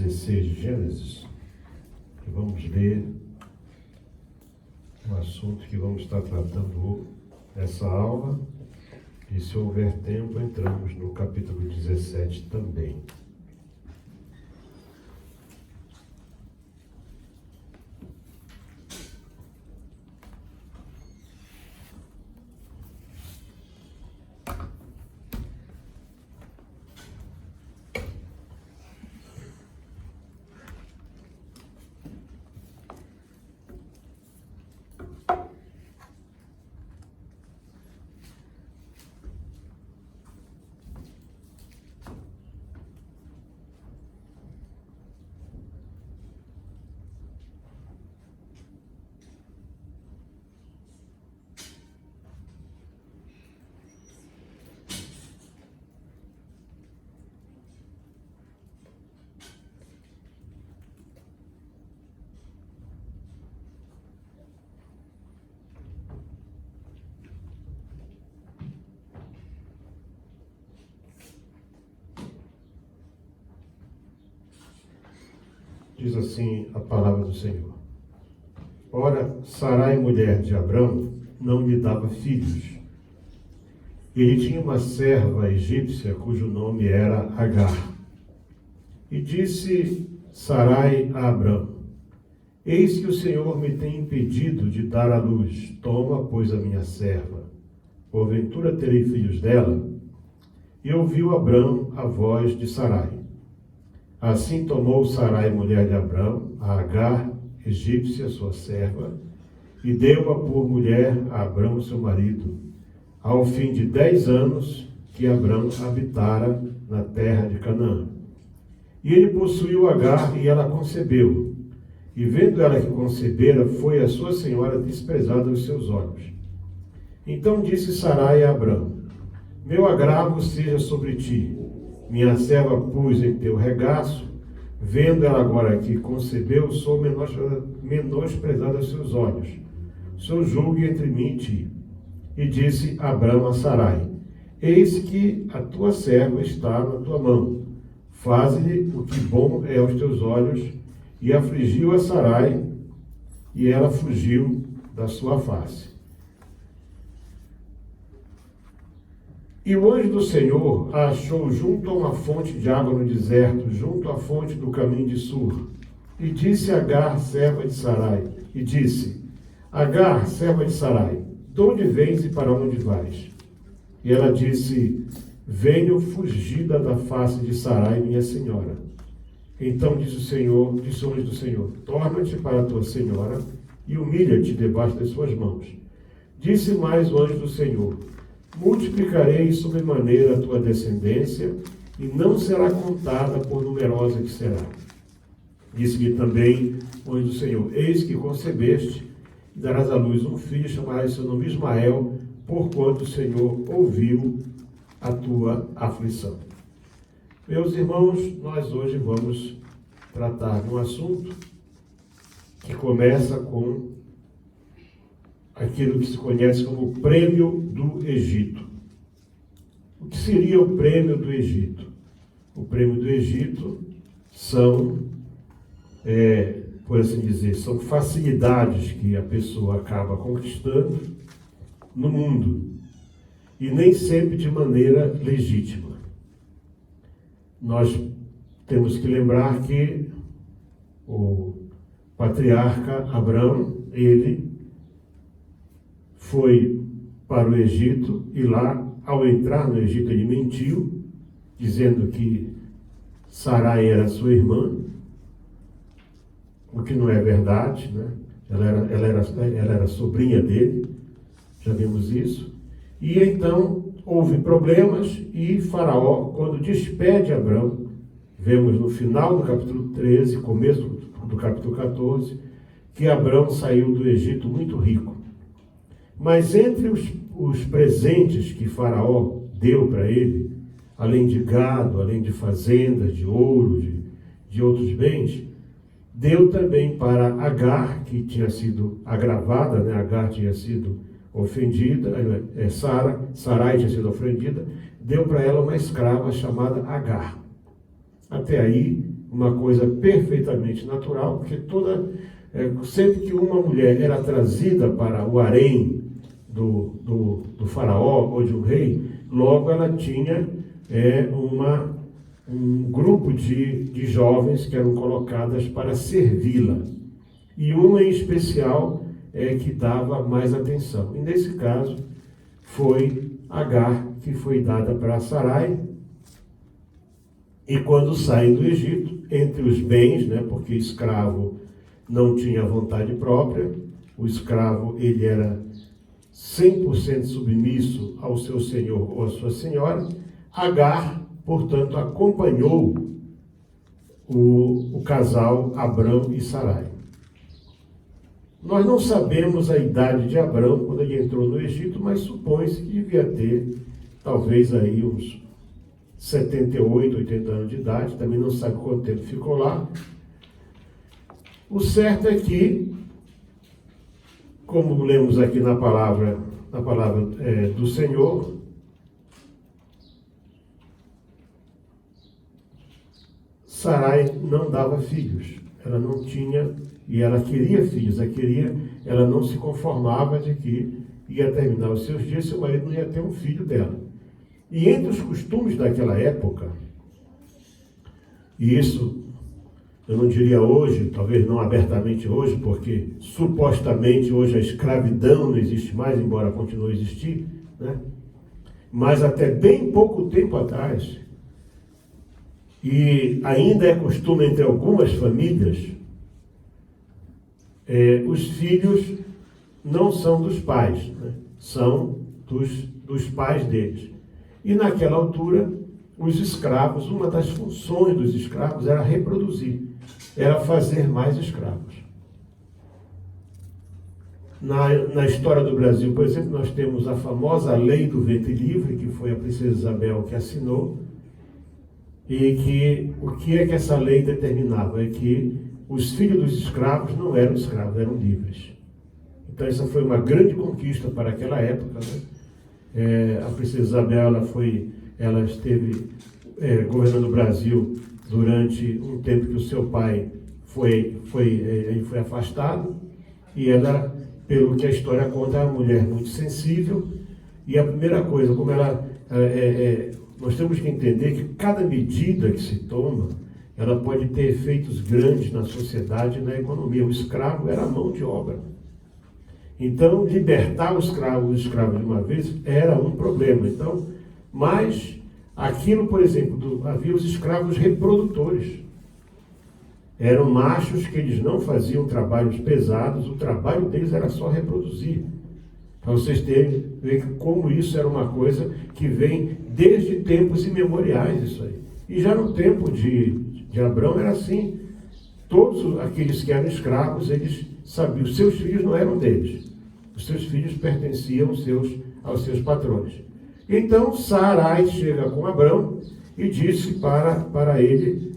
16 de Gênesis, e vamos ler um assunto que vamos estar tratando nessa aula, e se houver tempo, entramos no capítulo 17 também. Diz assim a palavra do Senhor. Ora, Sarai, mulher de Abrão, não lhe dava filhos. Ele tinha uma serva egípcia cujo nome era Agar. E disse Sarai a Abrão: eis que o Senhor me tem impedido de dar à luz. Toma, pois, a minha serva. Porventura terei filhos dela? E ouviu Abrão a voz de Sarai. Assim tomou Sarai, mulher de Abrão, a Agar, egípcia, sua serva, e deu-a por mulher a Abrão, seu marido, ao fim de 10 anos que Abrão habitara na terra de Canaã. E ele possuiu Agar, e ela concebeu. E vendo ela que concebera, foi a sua senhora desprezada aos seus olhos. Então disse Sarai a Abrão: meu agravo seja sobre ti. Minha serva pus em teu regaço, vendo ela agora que concebeu, sou menosprezada aos seus olhos. Sou julgue entre mim e ti. E disse Abrão a Sarai: eis que a tua serva está na tua mão. Faze-lhe o que bom é aos teus olhos. E afligiu a Sarai, e ela fugiu da sua face. E o anjo do Senhor a achou junto a uma fonte de água no deserto, junto à fonte do caminho de Sur. E disse a Agar, serva de Sarai, Agar, serva de Sarai, de onde vens e para onde vais? E ela disse: venho fugida da face de Sarai, minha senhora. Então disse o anjo do Senhor: torna-te para a tua senhora e humilha-te debaixo das suas mãos. Disse mais o anjo do Senhor: multiplicarei sobremaneira a tua descendência, e não será contada por numerosa que será. Disse-lhe também o anjo do Senhor: eis que concebeste, e darás à luz um filho, chamarás seu nome Ismael, porquanto o Senhor ouviu a tua aflição. Meus irmãos, nós hoje vamos tratar de um assunto que começa com aquilo que se conhece como o prêmio do Egito. O que seria o prêmio do Egito? O prêmio do Egito são, por assim dizer, são facilidades que a pessoa acaba conquistando no mundo, e nem sempre de maneira legítima. Nós temos que lembrar que o patriarca Abrão, ele foi para o Egito, e lá, ao entrar no Egito, ele mentiu, dizendo que Sarai era sua irmã, o que não é verdade, né? Ela era sobrinha dele, já vimos isso. E então houve problemas, e Faraó, quando despede Abrão, vemos no final do capítulo 13, começo do capítulo 14, que Abrão saiu do Egito muito rico. Mas entre os presentes que Faraó deu para ele, além de gado, além de fazendas, de ouro, de outros bens, deu também para Agar, que tinha sido agravada, né? Agar tinha sido ofendida, Sarai tinha sido ofendida, deu para ela uma escrava chamada Agar. Até aí, uma coisa perfeitamente natural, porque sempre que uma mulher era trazida para o harém do faraó ou de um rei, logo ela tinha um grupo de jovens que eram colocadas para servi-la. E uma em especial que dava mais atenção. E nesse caso foi Agar, que foi dada para Sarai. E quando saem do Egito, entre os bens, porque escravo não tinha vontade própria, o escravo ele era 100% submisso ao seu senhor ou à sua senhora, Agar, portanto, acompanhou o casal Abrão e Sarai. Nós não sabemos a idade de Abrão quando ele entrou no Egito, mas supõe-se que devia ter talvez aí uns 78, 80 anos de idade, também não sabe quanto tempo ficou lá. O certo é que, como lemos aqui na palavra do Senhor, Sarai não dava filhos, ela não tinha, e ela queria filhos, ela não se conformava de que ia terminar os seus dias, seu marido não ia ter um filho dela. E entre os costumes daquela época, e isso eu não diria hoje, talvez não abertamente hoje, porque supostamente hoje a escravidão não existe mais, embora continue a existir, mas até bem pouco tempo atrás, e ainda é costume entre algumas famílias, os filhos não são dos pais, são dos pais deles. E naquela altura, os escravos, uma das funções dos escravos era reproduzir, era fazer mais escravos. Na história do Brasil, por exemplo, nós temos a famosa Lei do Ventre Livre, que foi a princesa Isabel que assinou, e que o que é que essa lei determinava? É que os filhos dos escravos não eram escravos, eram livres. Então essa foi uma grande conquista para aquela época, a princesa Isabel, ela esteve governando o Brasil durante um tempo que o seu pai foi afastado, e ela, pelo que a história conta, é uma mulher muito sensível, e a primeira coisa, como nós temos que entender que cada medida que se toma, ela pode ter efeitos grandes na sociedade e na economia. O escravo era a mão de obra. Então, libertar os escravos de uma vez era um problema. Então, mas aquilo, por exemplo, havia os escravos reprodutores. Eram machos que eles não faziam trabalhos pesados, o trabalho deles era só reproduzir. Para vocês terem ver como isso era uma coisa que vem desde tempos imemoriais, isso aí. E já no tempo de Abrão era assim. Todos aqueles que eram escravos, eles sabiam, os seus filhos não eram deles. Os seus filhos pertenciam aos seus patrões. Então Sarai chega com Abrão e disse para ele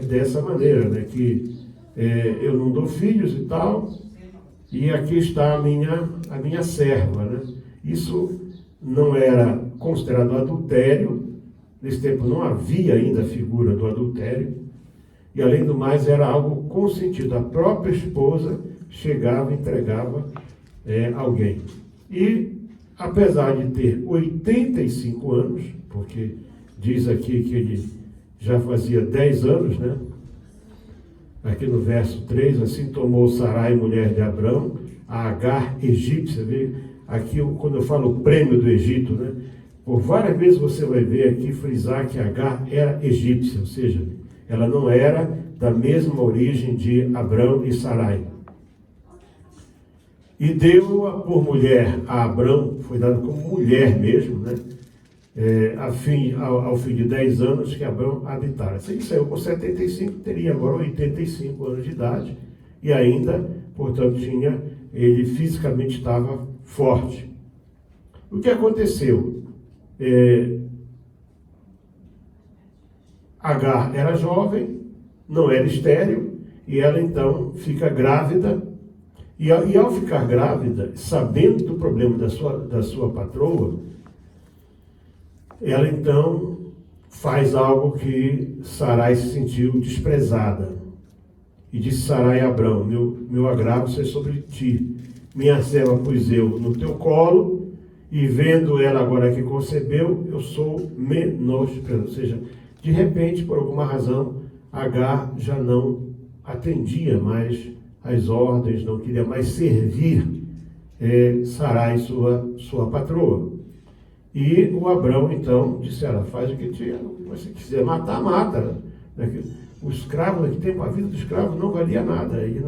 dessa maneira, que eu não dou filhos e tal, e aqui está a minha serva. Isso não era considerado adultério, nesse tempo não havia ainda a figura do adultério, e além do mais era algo consentido. A própria esposa chegava e entregava alguém. E apesar de ter 85 anos, porque diz aqui que ele já fazia 10 anos, aqui no verso 3, assim tomou Sarai, mulher de Abrão, a Agar egípcia. Aqui, quando eu falo o prêmio do Egito, por várias vezes você vai ver aqui frisar que Agar era egípcia, ou seja, ela não era da mesma origem de Abrão e Sarai. E deu-a por mulher a Abrão, foi dado como mulher mesmo, ao fim de 10 anos que Abrão habitara. Se ele saiu com 75, teria agora 85 anos de idade, e ainda, portanto, ele fisicamente estava forte. O que aconteceu? Agar era jovem, não era estéril, e ela então fica grávida, e ao ficar grávida, sabendo do problema da sua patroa, ela então faz algo que Sarai se sentiu desprezada. E disse Sarai a Abrão: meu agravo seja sobre ti, minha serva pus eu no teu colo, e vendo ela agora que concebeu, eu sou menosprezado. Ou seja, de repente, por alguma razão, Agar já não atendia mais às ordens, não queria mais servir Sarai, sua patroa. E o Abrão, então, disse: ela faz o que você quiser, matar, mata. O escravo, naquele tempo, a vida do escravo não valia nada, ele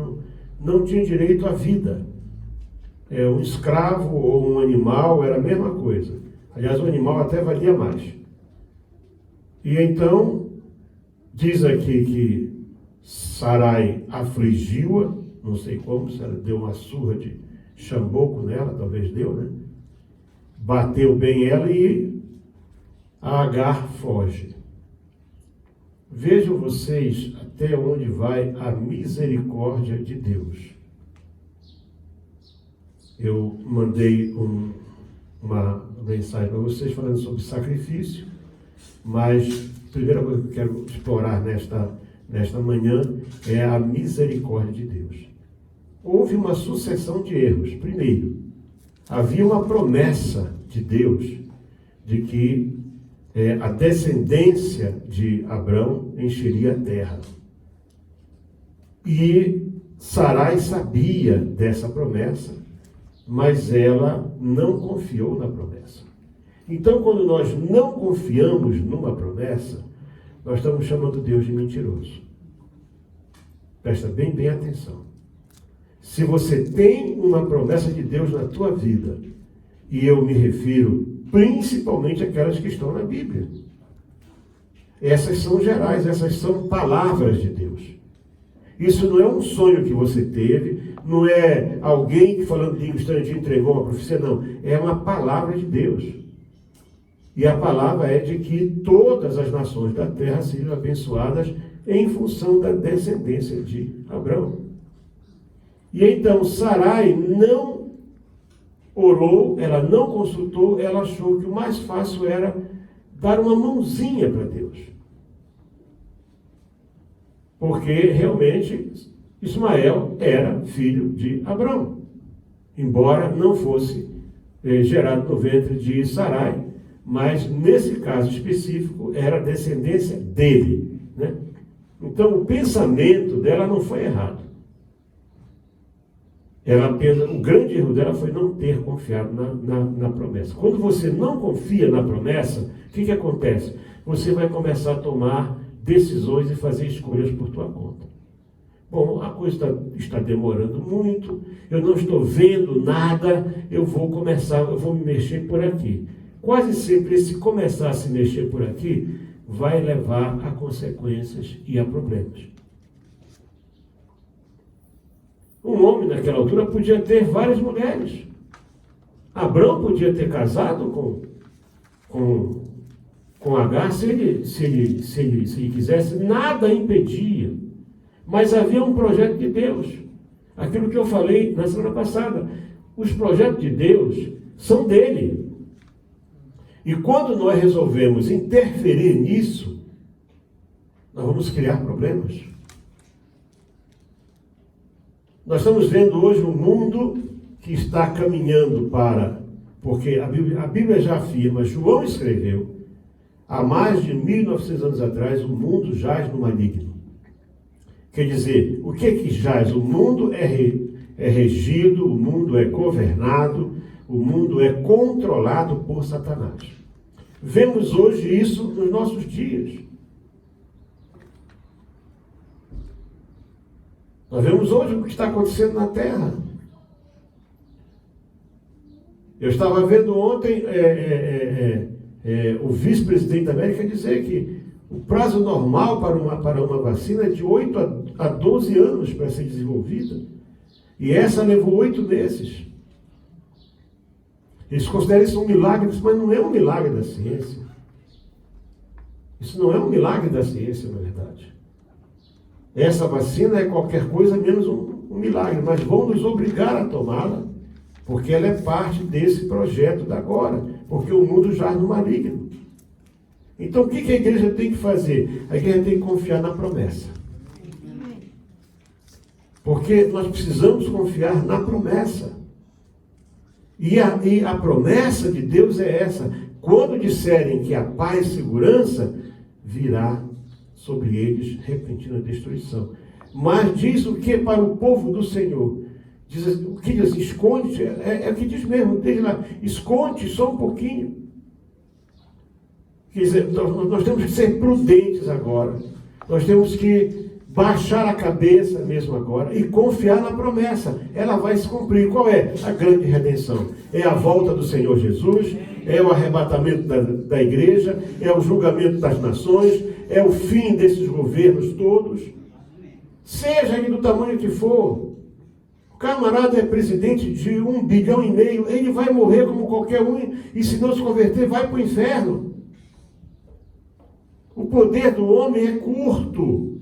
não tinha direito à vida. Um escravo ou um animal era a mesma coisa. Aliás, o animal até valia mais. E então, diz aqui que Sarai afligiu-a, não sei como, se ela deu uma surra de chamboco nela, talvez deu, né? Bateu bem ela e a Agar foge. Vejam vocês até onde vai a misericórdia de Deus. Eu mandei uma mensagem para vocês falando sobre sacrifício, mas a primeira coisa que eu quero explorar nesta manhã é a misericórdia de Deus. Houve uma sucessão de erros. Primeiro, havia uma promessa de Deus de que a descendência de Abrão encheria a terra. E Sarai sabia dessa promessa, mas ela não confiou na promessa. Então, quando nós não confiamos numa promessa, nós estamos chamando Deus de mentiroso. Presta bem atenção. Se você tem uma promessa de Deus na tua vida, e eu me refiro principalmente àquelas que estão na Bíblia, essas são gerais, essas são palavras de Deus. Isso não é um sonho que você teve, não é alguém que falando de língua te entregou uma profecia, não. É uma palavra de Deus. E a palavra é de que todas as nações da terra seriam abençoadas em função da descendência de Abrão. E então Sarai não orou, ela não consultou, ela achou que o mais fácil era dar uma mãozinha para Deus. Porque realmente Ismael era filho de Abrão, embora não fosse gerado no ventre de Sarai, mas nesse caso específico era descendência dele, né? Então o pensamento dela não foi errado. O grande erro dela foi não ter confiado na promessa. Quando você não confia na promessa, o que acontece? Você vai começar a tomar decisões e fazer escolhas por tua conta. Bom, a coisa está demorando muito, eu não estou vendo nada, eu vou me mexer por aqui. Quase sempre esse começar a se mexer por aqui vai levar a consequências e a problemas. Um homem naquela altura podia ter várias mulheres. Abrão podia ter casado com Agar se ele quisesse, nada impedia. Mas havia um projeto de Deus. Aquilo que eu falei na semana passada. Os projetos de Deus são dele. E quando nós resolvemos interferir nisso, nós vamos criar problemas. Nós estamos vendo hoje um mundo que está caminhando porque a Bíblia já afirma, João escreveu, há mais de 1900 anos atrás, o mundo jaz no maligno. Quer dizer, o que é que jaz? O mundo é regido, o mundo é governado, o mundo é controlado por Satanás. Vemos hoje isso nos nossos dias. Nós vemos hoje o que está acontecendo na Terra. Eu estava vendo ontem o vice-presidente da América dizer que o prazo normal para uma vacina é de 8 a 12 anos para ser desenvolvida. E essa levou 8 meses. Eles consideram isso um milagre, mas não é um milagre da ciência. Isso não é um milagre da ciência, na verdade. Essa vacina é qualquer coisa menos um milagre, mas vão nos obrigar a tomá-la, porque ela é parte desse projeto da agora, porque o mundo jaz no maligno. Então, o que a igreja tem que fazer? A igreja tem que confiar na promessa. Porque nós precisamos confiar na promessa. E a promessa de Deus é essa. Quando disserem que a paz e segurança, virá sobre eles repentina destruição. Mas diz o que para o povo do Senhor? Diz, o que diz? Esconde, é o que diz mesmo, desde lá, esconde só um pouquinho. Quer dizer, nós temos que ser prudentes agora. Nós temos que baixar a cabeça mesmo agora e confiar na promessa. Ela vai se cumprir. Qual é? A grande redenção. É a volta do Senhor Jesus, é o arrebatamento da igreja, é o julgamento das nações, é o fim desses governos todos. Seja ele do tamanho que for. O camarada é presidente de 1,5 bilhão, ele vai morrer como qualquer um, e se não se converter, vai para o inferno. O poder do homem é curto.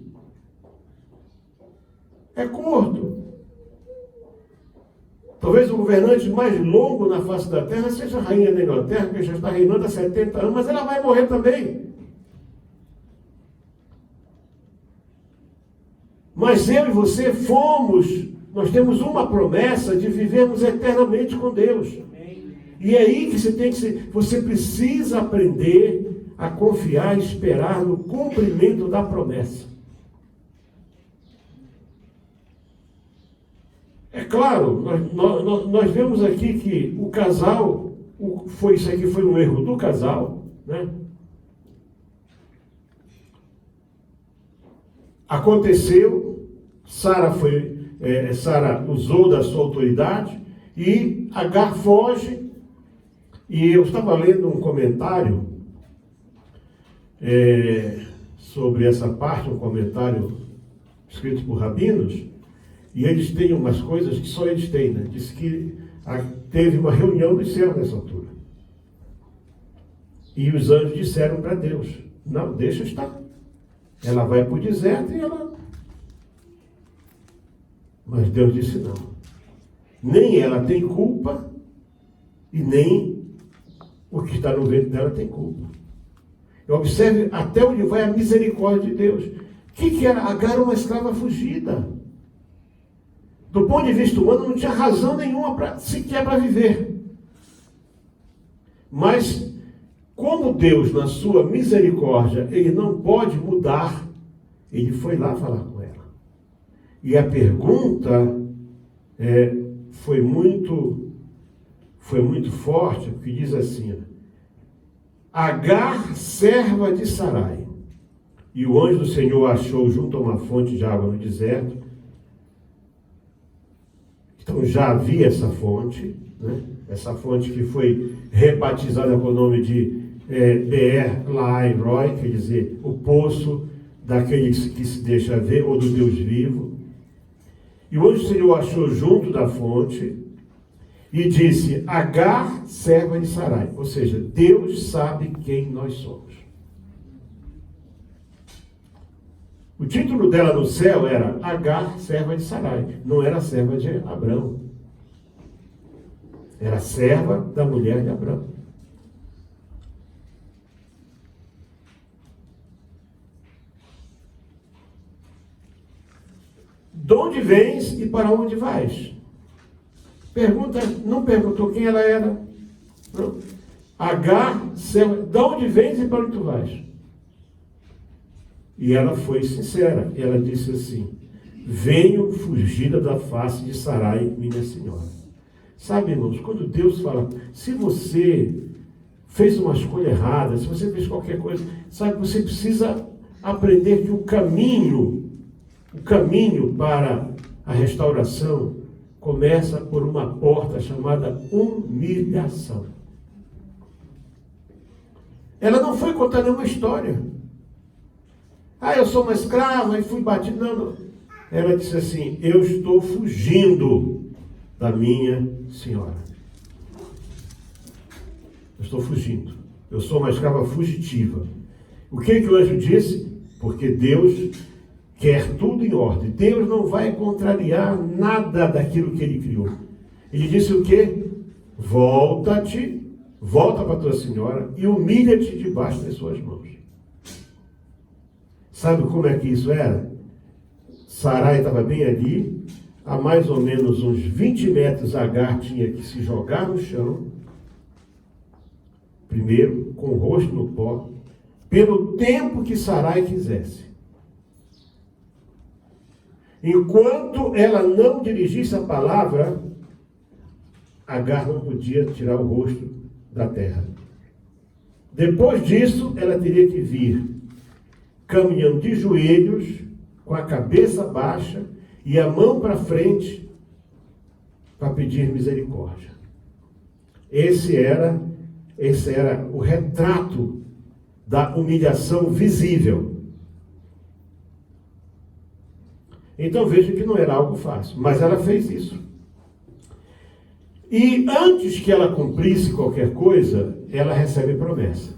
É curto. Talvez o governante mais longo na face da terra seja a rainha da Inglaterra, que já está reinando há 70 anos, mas ela vai morrer também. Mas eu e você nós temos uma promessa de vivermos eternamente com Deus. E é aí que você precisa aprender a confiar e esperar no cumprimento da promessa. É claro, nós vemos aqui que o casal, isso aqui foi um erro do casal, né? Aconteceu, Sara usou da sua autoridade e Agar foge. E eu estava lendo um comentário sobre essa parte, um comentário escrito por rabinos, e eles têm umas coisas que só eles têm, né? Diz que teve uma reunião do céu nessa altura. E os anjos disseram para Deus, não, deixa estar. Ela vai para o deserto e ela... Mas Deus disse não. Nem ela tem culpa e nem o que está no ventre dela tem culpa. Observe até onde vai a misericórdia de Deus. O que era? Agar era uma escrava fugida. Do ponto de vista humano, não tinha razão nenhuma sequer para viver. Mas, como Deus, na sua misericórdia, Ele não pode mudar, Ele foi lá falar com ela. E a pergunta foi muito forte, porque diz assim: Agar, serva de Sarai. E o anjo do Senhor achou junto a uma fonte de água no deserto. Então já havia essa fonte, né? Essa fonte que foi rebatizada com o nome de Beer Lahai Roi, quer dizer, o poço daquele que se deixa ver, ou do Deus vivo. E o anjo do Senhor achou junto da fonte e disse: Agar, serva de Sarai. Ou seja, Deus sabe quem nós somos. O título dela no céu era Agar, serva de Sarai. Não era serva de Abrão. Era serva da mulher de Abrão. De onde vens e para onde vais? Não perguntou quem ela era. Não. Agar, serva, de onde vens e para onde tu vais? E ela foi sincera. Ela disse assim: venho fugida da face de Sarai, minha senhora. Sabe, irmãos, quando Deus fala, se você fez uma escolha errada, se você fez qualquer coisa, sabe, você precisa aprender que o caminho para a restauração começa por uma porta chamada humilhação. Ela não foi contar nenhuma história. Eu sou uma escrava e fui batido. Não. Ela disse assim: eu estou fugindo da minha senhora. Eu estou fugindo. Eu sou uma escrava fugitiva. O que o anjo disse? Porque Deus quer tudo em ordem. Deus não vai contrariar nada daquilo que Ele criou. Ele disse o quê? Volta-te, volta para tua senhora e humilha-te debaixo das suas mãos. Sabe como é que isso era? Sarai estava bem ali, a mais ou menos uns 20 metros Agar tinha que se jogar no chão, primeiro, com o rosto no pó, pelo tempo que Sarai quisesse. Enquanto ela não dirigisse a palavra, Agar não podia tirar o rosto da terra. Depois disso, ela teria que vir caminhando de joelhos, com a cabeça baixa e a mão para frente, para pedir misericórdia. Esse era o retrato da humilhação visível. Então veja que não era algo fácil, mas ela fez isso. E antes que ela cumprisse qualquer coisa, ela recebe promessa.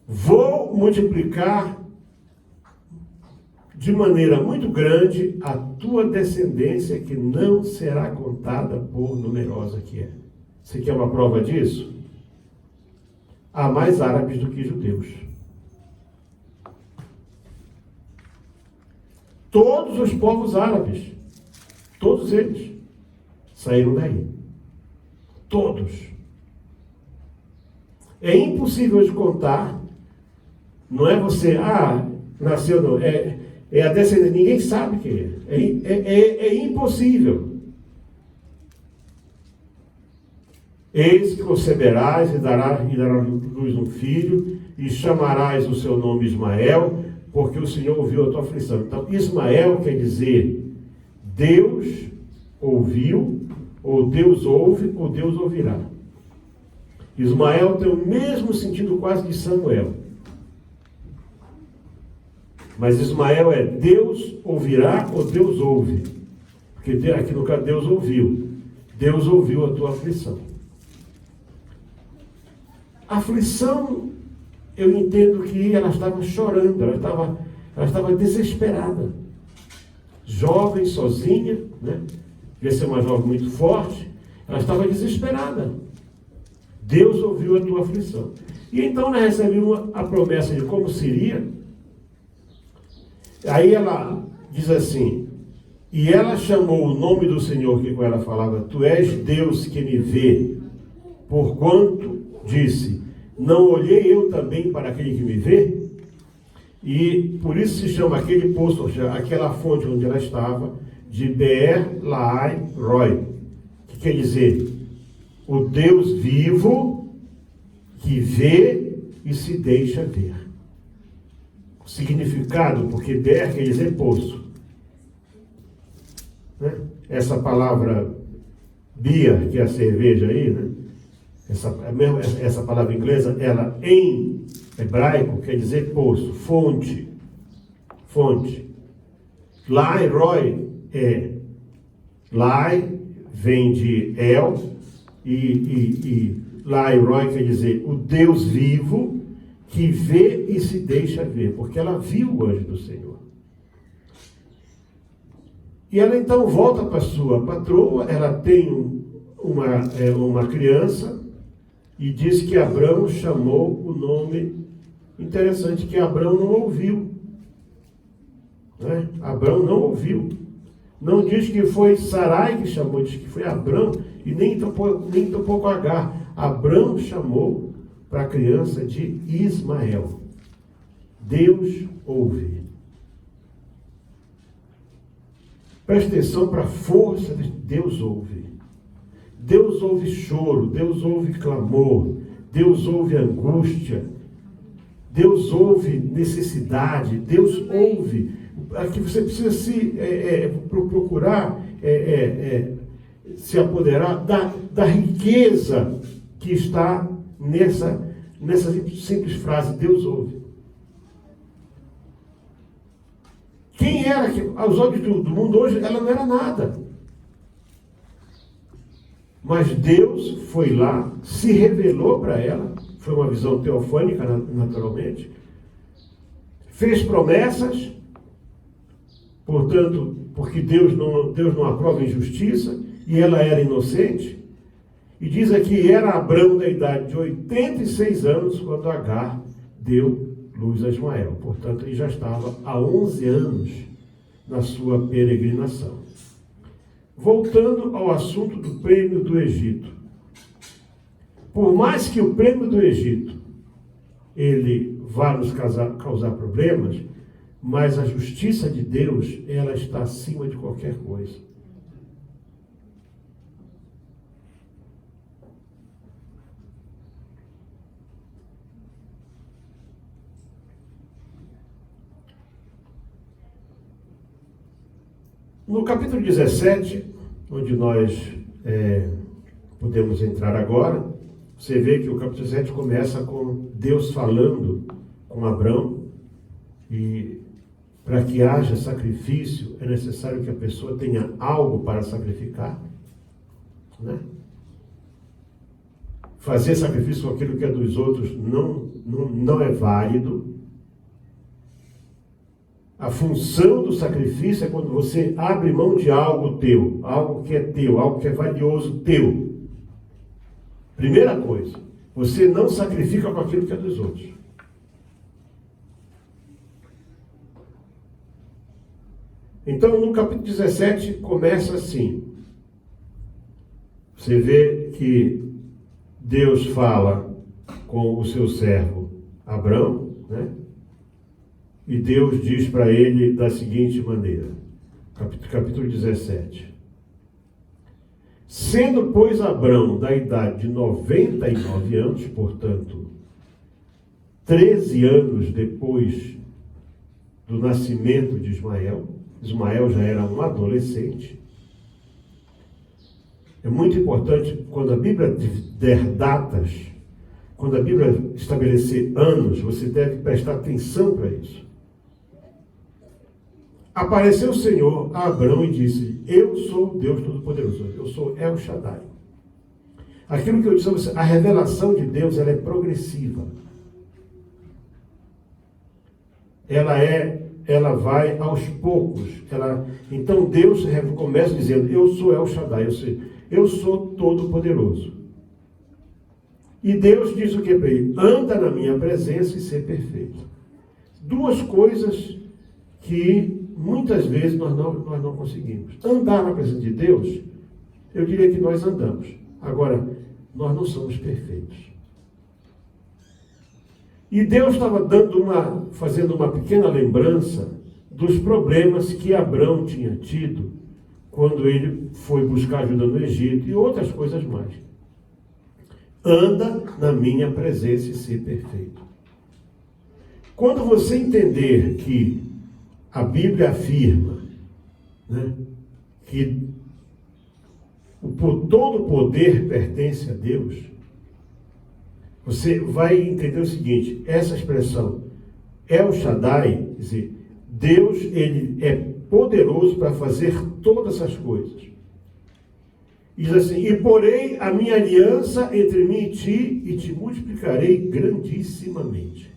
Vou multiplicar de maneira muito grande a tua descendência, que não será contada por numerosa que é. Você quer uma prova disso? Há mais árabes do que judeus. Todos os povos árabes, todos eles, saíram daí. Todos. É impossível de contar. Não é você, nasceu, não. É a descendência, ninguém sabe quem é. É impossível. Eis que conceberás e dará luz um filho, e chamarás o seu nome Ismael, porque o Senhor ouviu a tua aflição. Então, Ismael quer dizer Deus ouviu, ou Deus ouve, ou Deus ouvirá. Ismael tem o mesmo sentido quase de Samuel. Mas Ismael é Deus ouvirá ou Deus ouve. Porque aqui no caso Deus ouviu. Deus ouviu a tua aflição. A aflição, eu entendo que ela estava chorando, ela estava desesperada. Jovem, sozinha, né? Devia ser uma jovem muito forte, ela estava desesperada. Deus ouviu a tua aflição. E então ela recebeu a promessa de como seria. Aí ela diz assim, e ela chamou o nome do Senhor, que com ela falava, tu és Deus que me vê, porquanto disse, não olhei eu também para aquele que me vê? E por isso se chama aquele poço, ou seja, aquela fonte onde ela estava, de Beer Lahai Roi, que quer dizer, o Deus vivo que vê e se deixa ver. O significado, porque Beer quer dizer poço. Né? Essa palavra beer, que é a cerveja aí, né? Essa palavra inglesa, ela em hebraico quer dizer poço, fonte. Fonte. Lahai Roi Lai vem de El e Lahai Roi quer dizer o Deus vivo que vê e se deixa ver, porque ela viu o anjo do Senhor. E ela então volta para sua patroa, ela tem uma criança e diz que Abrão chamou o nome, interessante que Abrão não ouviu. Né? Abrão não ouviu. Não diz que foi Sarai que chamou, diz que foi Abrão, e nem tampouco Agar. Abrão chamou para a criança de Ismael. Deus ouve. Preste atenção para a força de Deus ouve. Deus ouve choro, Deus ouve clamor, Deus ouve angústia, Deus ouve necessidade, Deus ouve. Aqui você precisa procurar se apoderar da riqueza que está nessa simples frase, Deus ouve. Quem era que, aos olhos do mundo hoje, ela não era nada. Mas Deus foi lá, se revelou para ela, foi uma visão teofânica, naturalmente, fez promessas, portanto, porque Deus não aprova injustiça, e ela era inocente, E diz aqui, era Abrão da idade de 86 anos quando Agar deu luz a Ismael. Portanto, ele já estava há 11 anos na sua peregrinação. Voltando ao assunto do prêmio do Egito. Por mais que o prêmio do Egito ele vá nos causar problemas, mas a justiça de Deus, ela está acima de qualquer coisa. No capítulo 17, onde nós podemos entrar agora, você vê que o capítulo 17 começa com Deus falando com Abrão, e para que haja sacrifício é necessário que a pessoa tenha algo para sacrificar, né? Fazer sacrifício com aquilo que é dos outros não é válido. A função do sacrifício é quando você abre mão de algo teu, algo que é valioso teu. Primeira coisa, você não sacrifica com aquilo que é dos outros. Então, no capítulo 17, começa assim. Você vê que Deus fala com o seu servo Abrão, né? E Deus diz para ele da seguinte maneira, capítulo 17. Sendo, pois, Abrão da idade de 99 anos, portanto, 13 anos depois do nascimento de Ismael, Ismael já era um adolescente. É muito importante, quando a Bíblia der datas, quando a Bíblia estabelecer anos, você deve prestar atenção para isso. Apareceu o Senhor a Abrão e disse: eu sou o Deus Todo-Poderoso, eu sou El Shaddai. Aquilo que eu disse a você, a revelação de Deus, ela é progressiva. Ela vai aos poucos. Então Deus começa dizendo: eu sou El Shaddai, eu sou Todo-Poderoso. E Deus diz o que para ele? Anda na minha presença e ser perfeito. Duas coisas que muitas vezes nós não conseguimos. Andar na presença de Deus, eu diria que nós andamos. Agora, nós não somos perfeitos. E Deus estava fazendo uma pequena lembrança dos problemas que Abrão tinha tido quando ele foi buscar ajuda no Egito e outras coisas mais. Anda na minha presença e ser perfeito. Quando você entender que a Bíblia afirma, né, que todo o poder pertence a Deus, você vai entender o seguinte: essa expressão El Shaddai, quer dizer, Deus, ele é poderoso para fazer todas essas coisas. Diz assim: e porei a minha aliança entre mim e ti, e te multiplicarei grandissimamente.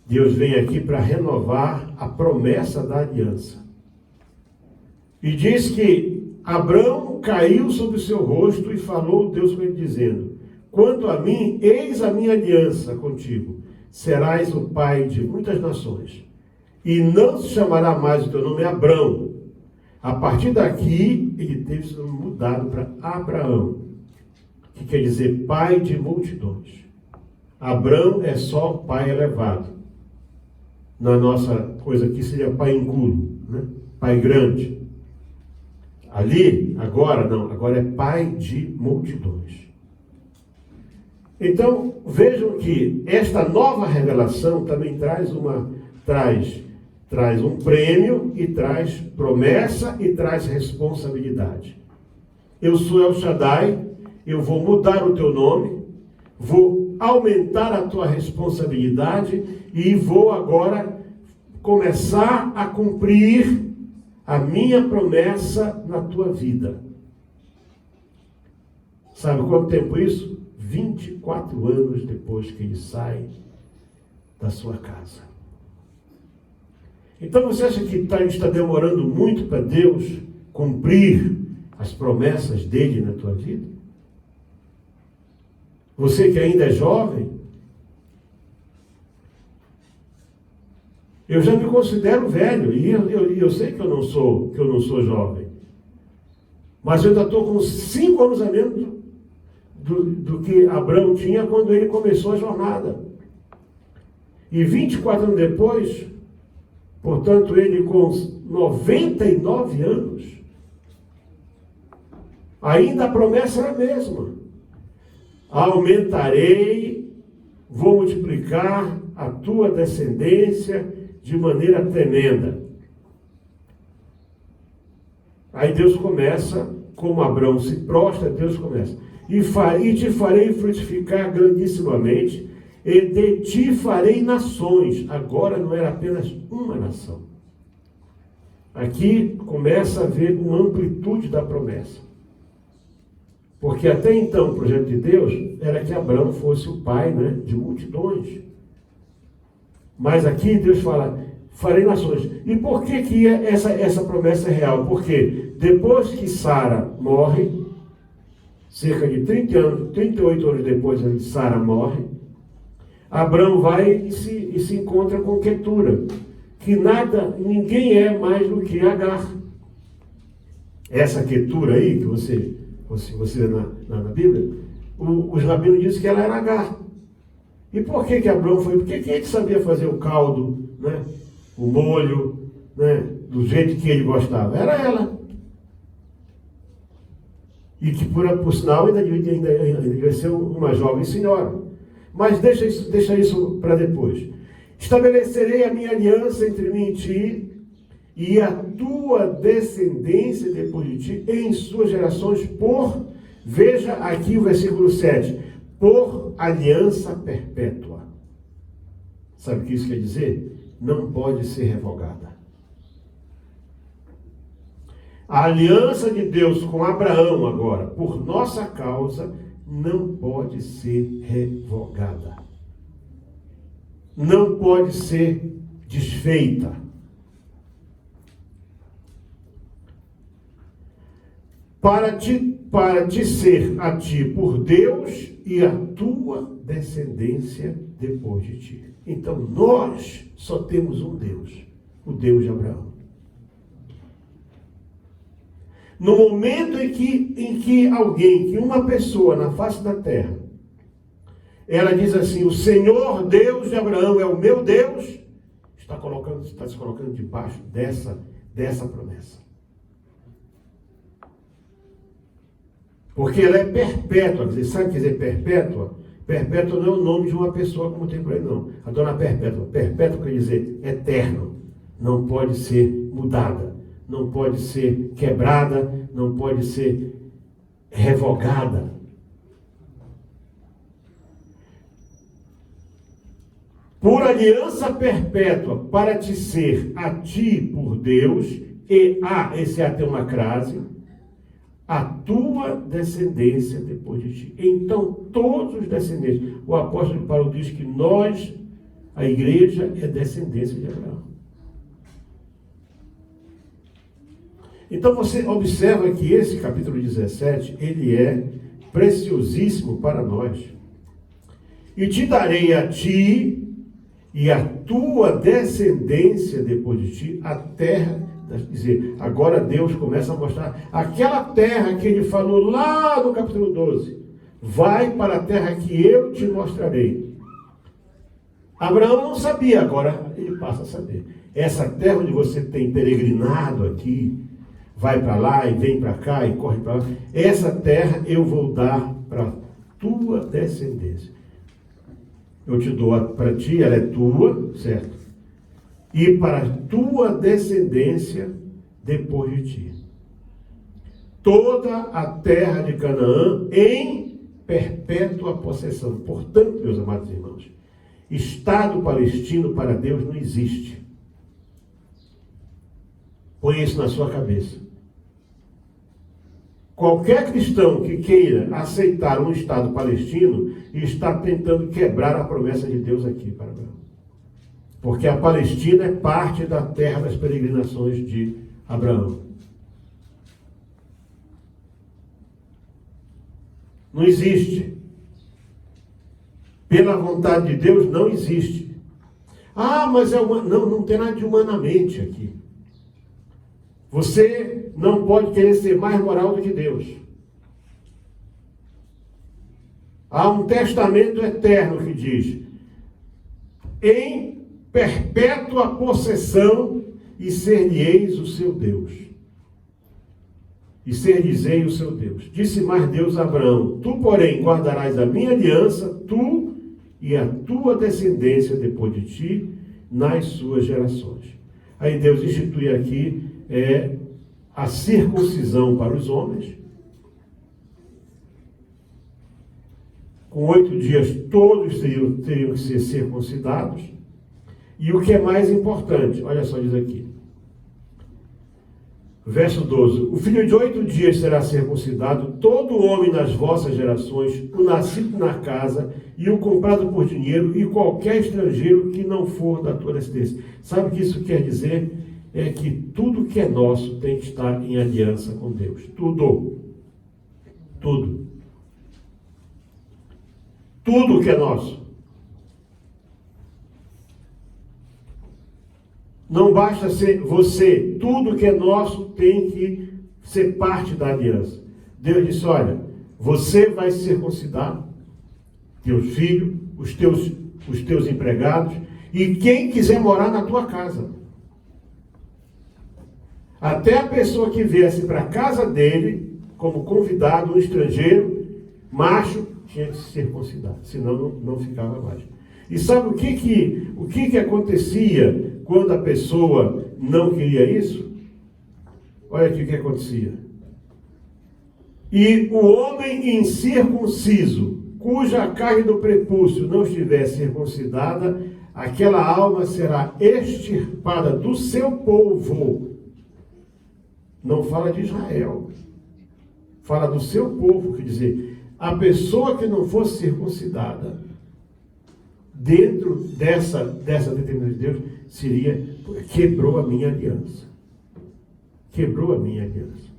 Deus vem aqui para renovar a promessa da aliança. E diz que Abrão caiu sobre o seu rosto e falou Deus com ele dizendo: quanto a mim, eis a minha aliança contigo. Serás o pai de muitas nações. E não se chamará mais o teu nome Abrão. A partir daqui, ele teve sido mudado para Abraão, que quer dizer pai de multidões. Abrão é só pai elevado. Na nossa coisa aqui seria pai engulo, né? Pai grande. Ali, agora não, agora é pai de multidões. Então, vejam que esta nova revelação também traz um prêmio e traz promessa e traz responsabilidade. Eu sou El Shaddai, eu vou mudar o teu nome, vou aumentar a tua responsabilidade e vou agora começar a cumprir a minha promessa na tua vida. Sabe quanto tempo isso? 24 anos depois que ele sai da sua casa. Então você acha que está demorando muito para Deus cumprir as promessas dele na tua vida? Você que ainda é jovem, eu já me considero velho, e eu sei que eu não sou jovem. Mas eu ainda estou com 5 anos a menos do que Abraão tinha quando ele começou a jornada. E 24 anos depois, portanto, ele com 99 anos, ainda a promessa era a mesma. Aumentarei, vou multiplicar a tua descendência de maneira tremenda. Aí Deus começa, como Abraão se prostra, Deus começa. E te farei frutificar grandissimamente, e de ti farei nações. Agora não era apenas uma nação. Aqui começa a ver uma amplitude da promessa. Porque até então o projeto de Deus era que Abraão fosse o pai, né, de multidões. Mas aqui Deus fala, farei nações. E por que essa promessa é real? Porque depois que Sara morre, cerca de 38 anos depois de Sara morre, Abraão vai e se encontra com Quetura, que ninguém é mais do que Agar. Essa Quetura aí, que você vê na Bíblia, os rabinos dizem que ela era Agar. E por que Abraão foi? Porque quem sabia fazer o caldo, né? O molho, né? Do jeito que ele gostava? Era ela. E que, por sinal, ainda devia ser uma jovem senhora. Mas deixa isso para depois. Estabelecerei a minha aliança entre mim e ti, e a tua descendência depois de ti, em suas gerações, veja aqui o versículo 7, por aliança perpétua. Sabe o que isso quer dizer? Não pode ser revogada. A aliança de Deus com Abraão agora, por nossa causa, não pode ser revogada. Não pode ser desfeita. Para te ser a ti por Deus e a tua descendência depois de ti. Então nós só temos um Deus, o Deus de Abraão. No momento em que uma pessoa na face da terra, ela diz assim, o Senhor Deus de Abraão é o meu Deus, está se colocando debaixo dessa promessa. Porque ela é perpétua. Sabe o que quer dizer perpétua? Perpétua não é o nome de uma pessoa como tem por aí, não. A dona Perpétua. Perpétua quer dizer eterno. Não pode ser mudada. Não pode ser quebrada. Não pode ser revogada. Por aliança perpétua, para te ser a ti por Deus, esse tem uma crase, a tua descendência depois de ti. Então, todos os descendentes. O apóstolo Paulo diz que nós, a igreja, é descendência de Abraão. Então, você observa que esse capítulo 17, ele é preciosíssimo para nós. E te darei a ti e a tua descendência depois de ti a terra. Quer dizer, agora Deus começa a mostrar aquela terra que ele falou lá no capítulo 12. Vai para a terra que eu te mostrarei. Abraão não sabia, agora ele passa a saber. Essa terra onde você tem peregrinado aqui, vai para lá e vem para cá e corre para lá. Essa terra eu vou dar para a tua descendência. Eu te dou para ti, ela é tua, certo? E para a tua descendência depois de ti. Toda a terra de Canaã em perpétua possessão. Portanto, meus amados irmãos, Estado palestino para Deus não existe. Põe isso na sua cabeça. Qualquer cristão que queira aceitar um Estado palestino está tentando quebrar a promessa de Deus aqui para Abraão. Porque a Palestina é parte da terra das peregrinações de Abraão. Não existe. Pela vontade de Deus não existe. Ah, mas é humano. Não, não tem nada de humanamente aqui. Você não pode querer ser mais moral do que Deus. Há um testamento eterno que diz: em perpétua possessão e ser-lhe-eis o seu Deus. E ser-lhe-ei o seu Deus. Disse mais Deus a Abraão: tu, porém, guardarás a minha aliança, tu e a tua descendência depois de ti, nas suas gerações. Aí Deus institui aqui a circuncisão para os homens. Com 8 dias todos teriam que ser circuncidados. E o que é mais importante, olha só, diz aqui. Verso 12: o filho de 8 dias será circuncidado, todo homem nas vossas gerações, o nascido na casa, e o comprado por dinheiro, e qualquer estrangeiro que não for da tua descendência. Sabe o que isso quer dizer? É que tudo que é nosso tem que estar em aliança com Deus. Tudo. Tudo. Tudo que é nosso. Não basta ser você. Tudo que é nosso tem que ser parte da aliança. Deus disse: olha, você vai ser circuncidado, teus filhos, os teus empregados, e quem quiser morar na tua casa. Até a pessoa que viesse para a casa dele, como convidado, um estrangeiro, macho, tinha que se circuncidar, senão não ficava mais. E sabe o que acontecia quando a pessoa não queria isso? Olha aqui o que acontecia. E o homem incircunciso, cuja carne do prepúcio não estiver circuncidada, aquela alma será extirpada do seu povo. Não fala de Israel. Fala do seu povo, quer dizer, a pessoa que não fosse circuncidada, dentro dessa determinação de Deus, quebrou a minha aliança. Quebrou a minha aliança.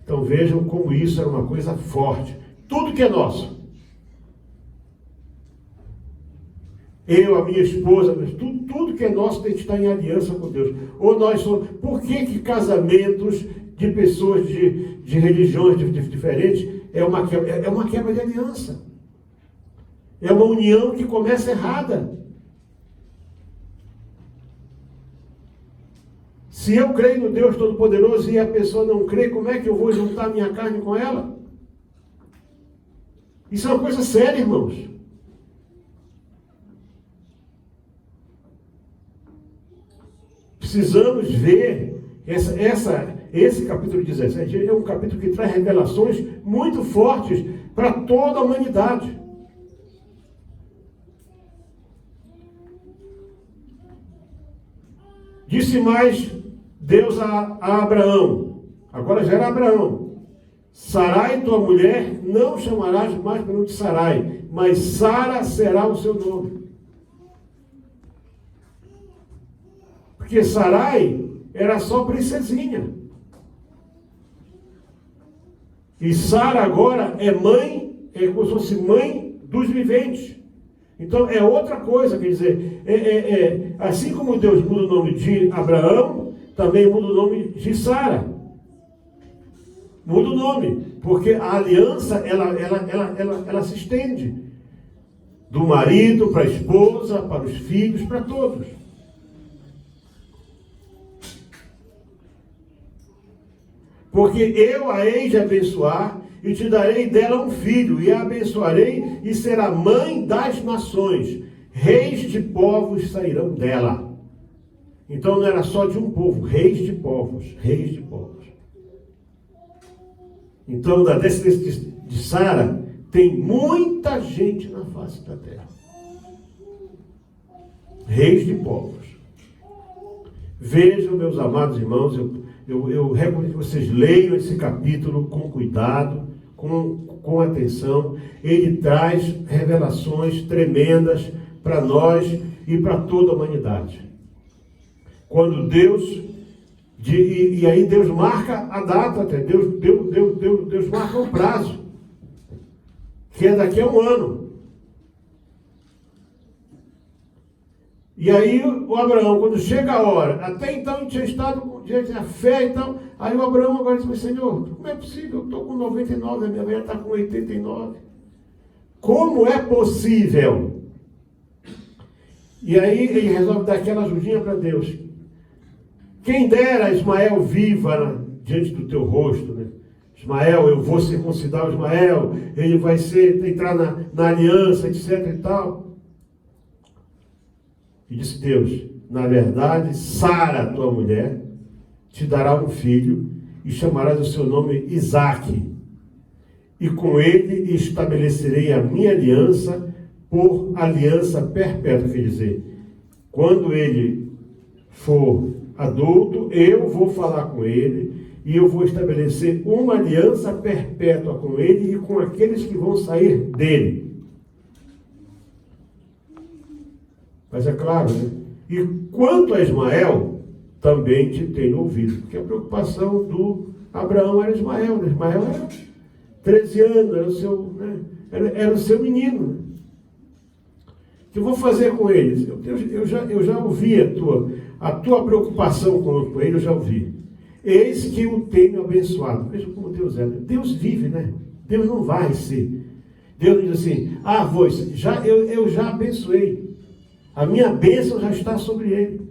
Então vejam como isso era uma coisa forte. Tudo que é nosso. Eu, a minha esposa, tudo que é nosso tem que estar em aliança com Deus. Ou nós somos. Por que casamentos de pessoas de religiões diferentes é uma quebra de aliança? É uma união que começa errada. Se eu creio no Deus Todo-Poderoso e a pessoa não crê, como é que eu vou juntar minha carne com ela? Isso é uma coisa séria, irmãos. Precisamos ver esse capítulo 17 é um capítulo que traz revelações muito fortes para toda a humanidade. Disse mais Deus a Abraão, agora já era Abraão: Sarai, tua mulher, não chamarás mais pelo nome de Sarai, mas Sara será o seu nome. Porque Sarai era só princesinha. E Sara agora é mãe, é como se fosse mãe dos viventes. Então é outra coisa, quer dizer, assim como Deus muda o nome de Abraão, também muda o nome de Sara. Muda o nome, porque a aliança, ela se estende. Do marido para a esposa, para os filhos, para todos. Porque eu a hei de abençoar, e te darei dela um filho, e a abençoarei, e será mãe das nações. Reis de povos sairão dela. Então não era só de um povo, reis de povos, reis de povos. Então, da descendência de Sara, tem muita gente na face da terra. Reis de povos. Vejam, meus amados irmãos, eu recomendo que vocês leiam esse capítulo com cuidado, com atenção. Ele traz revelações tremendas para nós e para toda a humanidade. Quando Deus... E aí Deus marca a data até. Deus marca o prazo. que é daqui a um ano. E aí o Abraão, quando chega a hora, até então ele tinha estado diante da fé e tal, aí o Abraão agora diz, Senhor, como é possível? Eu estou com 99, a minha mulher está com 89. Como é possível? E aí ele resolve dar aquela ajudinha para Deus. Quem dera Ismael viva diante do teu rosto, né? Ismael, eu vou circuncidar o Ismael, ele vai entrar na aliança, etc e tal. E disse Deus, na verdade, Sara, tua mulher, te dará um filho e chamarás o seu nome Isaque. E com ele estabelecerei a minha aliança por aliança perpétua. Quer dizer, quando ele for adulto, eu vou falar com ele e eu vou estabelecer uma aliança perpétua com ele e com aqueles que vão sair dele. Mas é claro, né? E quanto a Ismael, também te tenho ouvido. Porque a preocupação do Abraão era Ismael. Né? Ismael era 13 anos, era o seu menino. Né? O que eu vou fazer com eles? Eu já ouvi a tua preocupação com ele, eu já ouvi. Eis que o tenho abençoado. Veja como Deus é. Né? Deus vive, né? Deus não vai ser. Deus diz assim, eu já abençoei. A minha bênção já está sobre ele.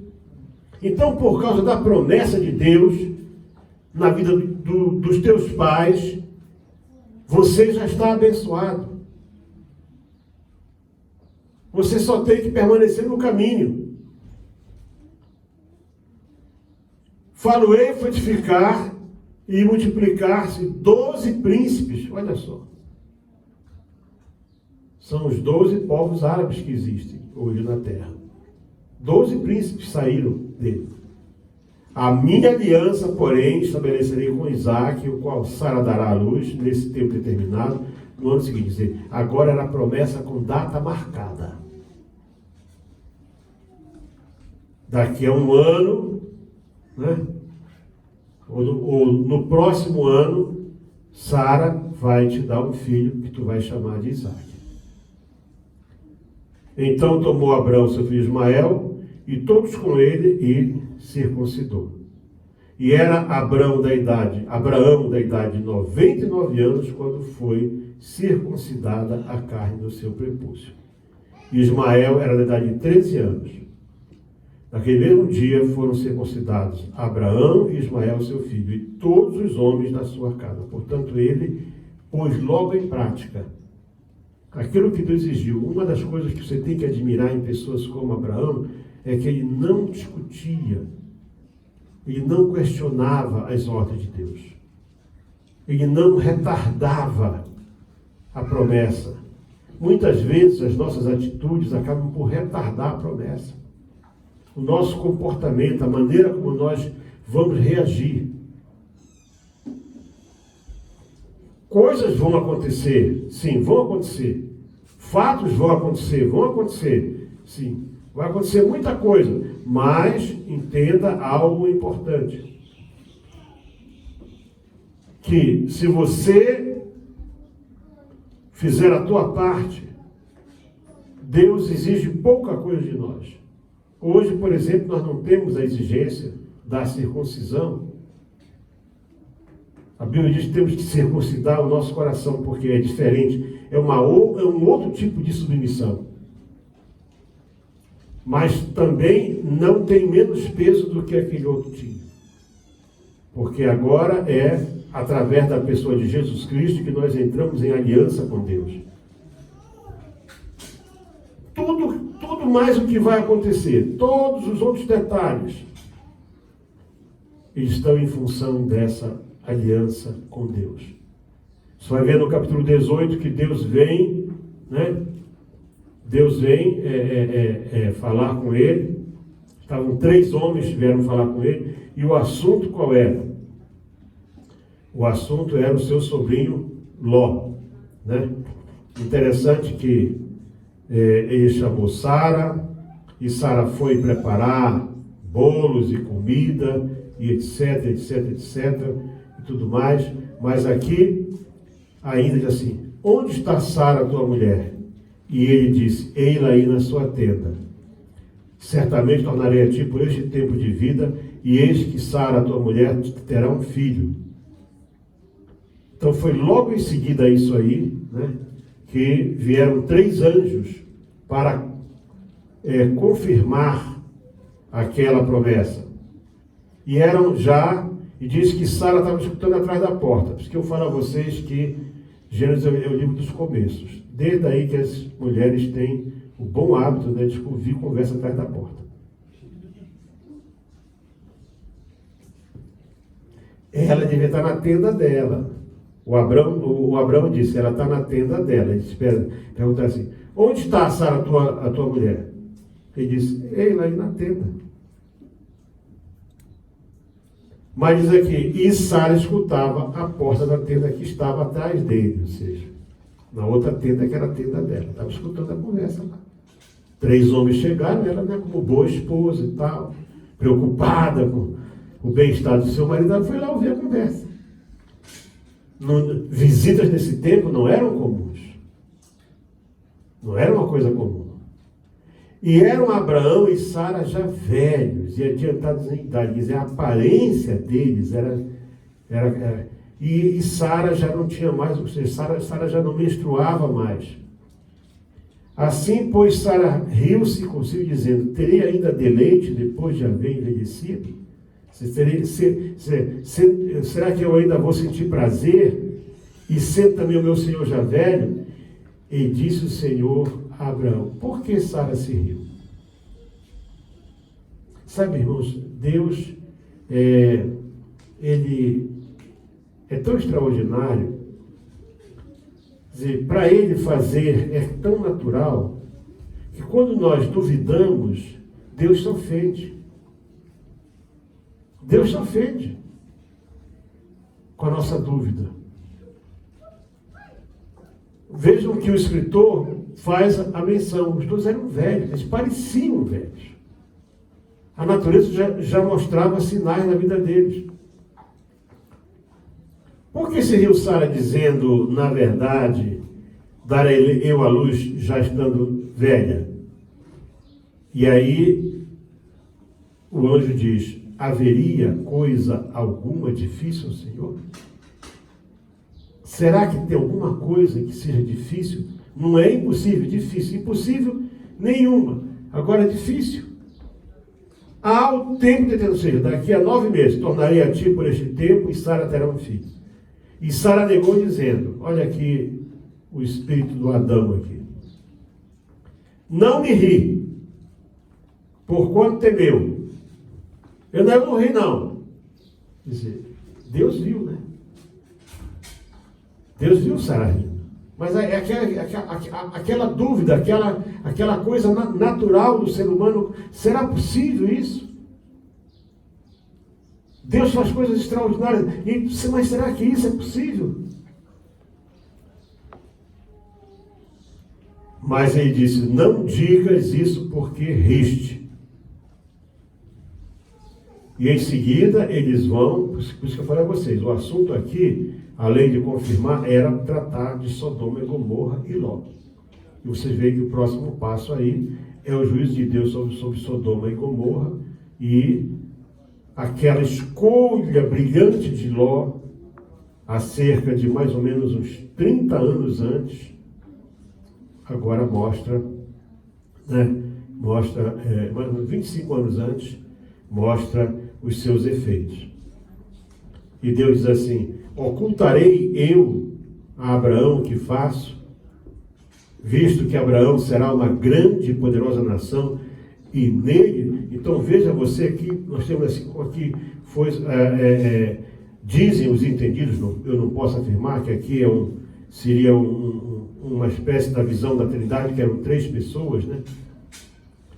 Então, por causa da promessa de Deus, na vida dos teus pais, você já está abençoado. Você só tem que permanecer no caminho. Falo-ei frutificar e multiplicar-se 12 príncipes. Olha só. São os 12 povos árabes que existem hoje na terra. 12 príncipes saíram dele. A minha aliança, porém, estabelecerei com Isaque, o qual Sara dará à luz, nesse tempo determinado, no ano seguinte. Dizer, agora era a promessa com data marcada. Daqui a um ano, né? ou no próximo ano, Sara vai te dar um filho que tu vai chamar de Isaque. Então tomou Abraão seu filho Ismael, e todos com ele, e circuncidou. E era Abraão da idade de 99 anos, quando foi circuncidada a carne do seu prepúcio. E Ismael era da idade de 13 anos. Naquele mesmo dia foram circuncidados Abraão e Ismael, seu filho, e todos os homens da sua casa. Portanto, ele pôs logo em prática aquilo que Deus exigiu. Uma das coisas que você tem que admirar em pessoas como Abraão é que ele não discutia, ele não questionava as ordens de Deus. Ele não retardava a promessa. Muitas vezes as nossas atitudes acabam por retardar a promessa. O nosso comportamento, a maneira como nós vamos reagir. Coisas vão acontecer, sim, vão acontecer. Fatos vão acontecer, sim. Vai acontecer muita coisa, mas entenda algo importante. Que se você fizer a tua parte, Deus exige pouca coisa de nós. Hoje, por exemplo, nós não temos a exigência da circuncisão. A Bíblia diz que temos que circuncidar o nosso coração, porque é diferente. É um outro tipo de submissão. Mas também não tem menos peso do que aquele outro tinha. Porque agora é através da pessoa de Jesus Cristo que nós entramos em aliança com Deus. Tudo mais o que vai acontecer, todos os outros detalhes, eles estão em função dessa aliança com Deus. Você vai ver no capítulo 18 que Deus vem, né? Deus vem falar com ele. Estavam 3 homens que vieram falar com ele. E o assunto qual era? O assunto era o seu sobrinho Ló, né? Interessante que ele chamou Sara, e Sara foi preparar bolos e comida, e etc, e tudo mais. Mas aqui, ainda diz assim, onde está Sara, tua mulher? E ele disse, ei-la aí na sua tenda. Certamente tornarei a ti por este tempo de vida, e eis que Sara, tua mulher, terá um filho. Então foi logo em seguida a isso aí, né, que vieram 3 anjos para confirmar aquela promessa. E eram já, e diz que Sara estava escutando atrás da porta. Por isso que eu falo a vocês que Gênesis é o livro dos começos. Desde aí que as mulheres têm o bom hábito, né, de ouvir conversa atrás da porta. Ela devia estar na tenda dela. O Abraão disse, ela está na tenda dela. Ele pergunta assim, onde está, Sara, a tua mulher? Ele disse, ela aí na tenda. Mas diz aqui, e Sara escutava a porta da tenda que estava atrás dele, ou seja, na outra tenda que era a tenda dela. Estava escutando a conversa lá. 3 homens chegaram, ela, né, como boa esposa e tal, preocupada com o bem-estar do seu marido, ela foi lá ouvir a conversa. Visitas nesse tempo não eram comuns. Não era uma coisa comum. E eram Abraão e Sara já velhos e adiantados em idade. Quer dizer, a aparência deles era e Sara já não tinha mais, ou seja, Sara já não menstruava mais. Assim, pois, Sara riu-se consigo, dizendo, terei ainda deleite depois de haver envelhecido? Será que eu ainda vou sentir prazer? E sendo também o meu senhor já velho? E disse o Senhor a Abraão, por que Sara se riu? Sabe, irmãos, Deus, Ele é tão extraordinário, para Ele fazer é tão natural, que quando nós duvidamos, Deus se ofende. Deus se ofende com a nossa dúvida. Vejam que o escritor faz a menção. Os dois eram velhos, eles pareciam velhos. A natureza já mostrava sinais na vida deles. Por que seria o Sara dizendo, na verdade, darei eu à luz já estando velha? E aí o anjo diz, haveria coisa alguma difícil, Senhor? Será que tem alguma coisa que seja difícil? Não é impossível, difícil. Impossível nenhuma. Agora difícil. Há o tempo de ter, ou seja, daqui a 9 meses, tornarei a ti por este tempo e Sara terá um filho. E Sara negou dizendo, olha aqui o espírito do Adão aqui. Não me ri, porquanto temeu. Eu não ri não. Quer dizer, Deus viu, né? Deus viu Sara rindo. Mas é aquela dúvida, aquela coisa natural do ser humano, será possível isso? Deus faz coisas extraordinárias, mas será que isso é possível? Mas ele disse, não digas isso porque riste. E em seguida eles vão, por isso que eu falei a vocês, o assunto aqui, além de confirmar, era tratar de Sodoma e Gomorra e Ló. E vocês veem que o próximo passo aí é o juízo de Deus sobre Sodoma e Gomorra e aquela escolha brilhante de Ló, há cerca de mais ou menos uns 30 anos antes, agora mostra, mais ou menos 25 anos antes, mostra os seus efeitos. E Deus diz assim, ocultarei eu a Abraão o que faço, visto que Abraão será uma grande e poderosa nação, e nele, então veja você aqui, nós temos assim, aqui, dizem os entendidos, eu não posso afirmar que aqui seria uma espécie da visão da Trindade, que eram 3 pessoas, né?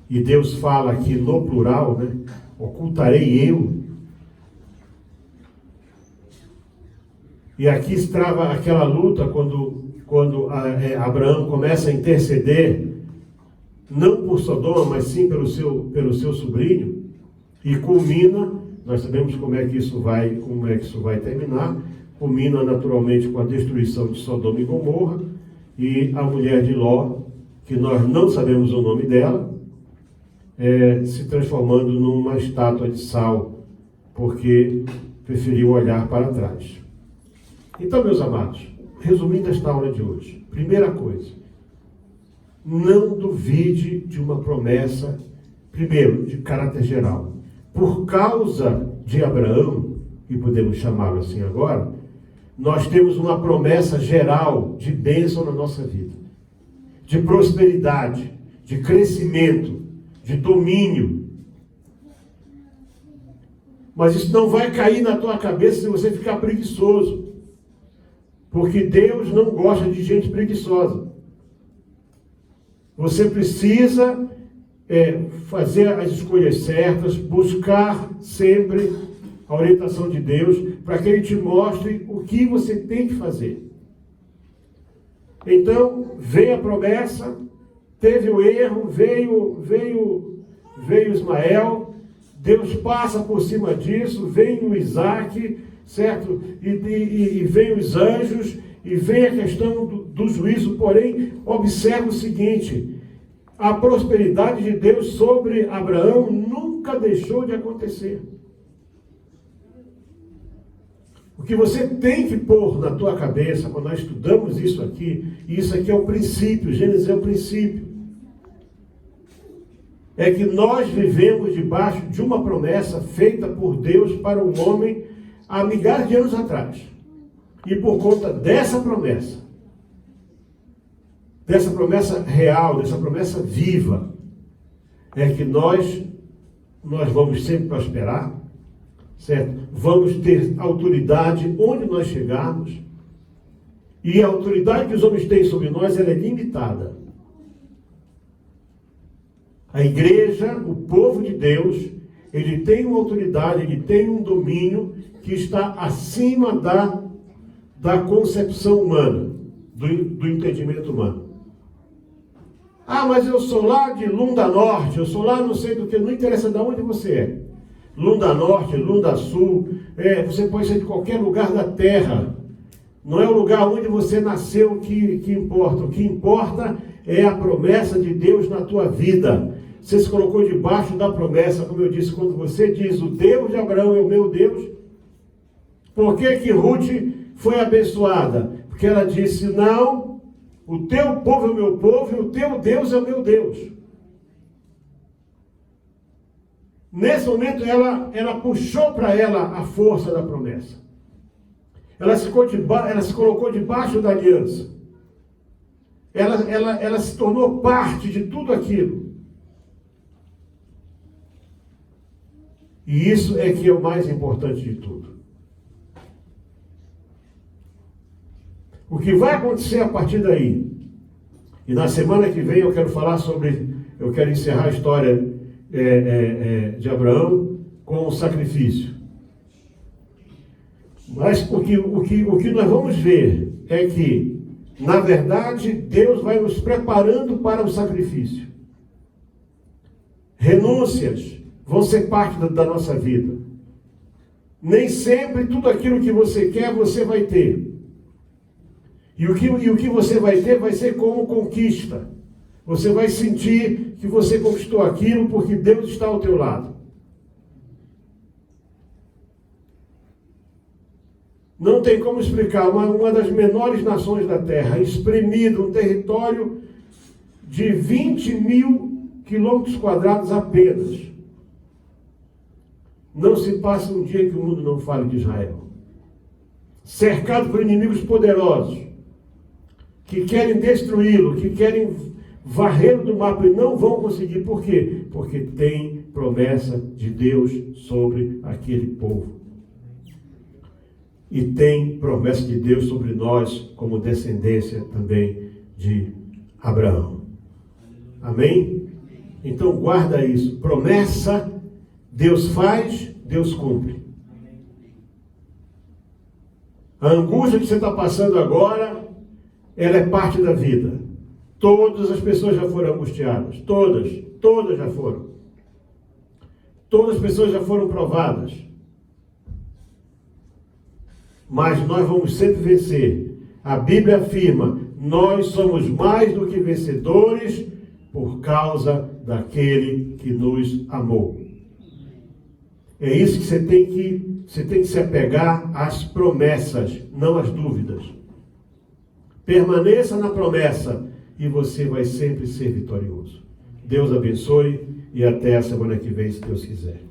E Deus fala aqui no plural, né? Ocultarei eu. E aqui se trava aquela luta quando Abraão começa a interceder, não por Sodoma, mas sim pelo seu sobrinho, e culmina, nós sabemos como é que isso vai terminar, culmina naturalmente com a destruição de Sodoma e Gomorra, e a mulher de Ló, que nós não sabemos o nome dela, se transformando numa estátua de sal, porque preferiu olhar para trás. Então, meus amados, resumindo esta aula de hoje, primeira coisa, não duvide de uma promessa, primeiro, de caráter geral. Por causa de Abraão, e podemos chamá-lo assim agora, nós temos uma promessa geral de bênção na nossa vida, de prosperidade, de crescimento, de domínio. Mas isso não vai cair na tua cabeça se você ficar preguiçoso, porque Deus não gosta de gente preguiçosa. Você precisa fazer as escolhas certas, buscar sempre a orientação de Deus, para que Ele te mostre o que você tem que fazer. Então, veio a promessa, teve o erro, veio Ismael, Deus passa por cima disso, vem o Isaac, certo? E vem os anjos, e vem a questão do juízo. Porém, observa o seguinte: a prosperidade de Deus sobre Abraão nunca deixou de acontecer. O que você tem que pôr na tua cabeça, quando nós estudamos isso aqui, e isso aqui é o princípio, Gênesis é o princípio, é que nós vivemos debaixo de uma promessa feita por Deus para o homem há milhares de anos atrás. E por conta dessa promessa real, dessa promessa viva, é que nós vamos sempre prosperar, certo? Vamos ter autoridade onde nós chegarmos, e a autoridade que os homens têm sobre nós, ela é limitada. A igreja, o povo de Deus, ele tem uma autoridade, ele tem um domínio que está acima da concepção humana, do entendimento humano. Ah, mas eu sou lá de Lunda Norte, eu sou lá não sei do que, não interessa de onde você é. Lunda Norte, Lunda Sul, você pode ser de qualquer lugar da terra. Não é o lugar onde você nasceu que importa. O que importa é a promessa de Deus na tua vida. Você se colocou debaixo da promessa, como eu disse, quando você diz, o Deus de Abraão é o meu Deus. Por que Ruth foi abençoada? Porque ela disse, não, o teu povo é o meu povo e o teu Deus é o meu Deus. Nesse momento, ela puxou para ela a força da promessa. Ela se colocou debaixo da aliança. Ela se tornou parte de tudo aquilo. E isso é que é o mais importante de tudo. O que vai acontecer a partir daí? E na semana que vem eu quero encerrar a história de Abraão com o sacrifício. Mas o que nós vamos ver é que, na verdade, Deus vai nos preparando para o sacrifício. Renúncias vão ser parte da nossa vida. Nem sempre tudo aquilo que você quer, você vai ter. E o que você vai ter vai ser como conquista. Você vai sentir que você conquistou aquilo porque Deus está ao teu lado. Não tem como explicar. Uma das menores nações da Terra, espremida, um território de 20.000 quilômetros quadrados apenas. Não se passa um dia que o mundo não fale de Israel. Cercado por inimigos poderosos, que querem destruí-lo, que querem varrê-lo do mapa e não vão conseguir. Por quê? Porque tem promessa de Deus sobre aquele povo. E tem promessa de Deus sobre nós, como descendência também de Abraão. Amém? Então guarda isso. Promessa, Deus faz, Deus cumpre. A angústia que você está passando agora, ela é parte da vida. Todas as pessoas já foram angustiadas. Todas já foram. Todas as pessoas já foram provadas. Mas nós vamos sempre vencer. A Bíblia afirma, nós somos mais do que vencedores por causa daquele que nos amou. É isso que você tem que se apegar às promessas, não às dúvidas. Permaneça na promessa e você vai sempre ser vitorioso. Deus abençoe e até a semana que vem, se Deus quiser.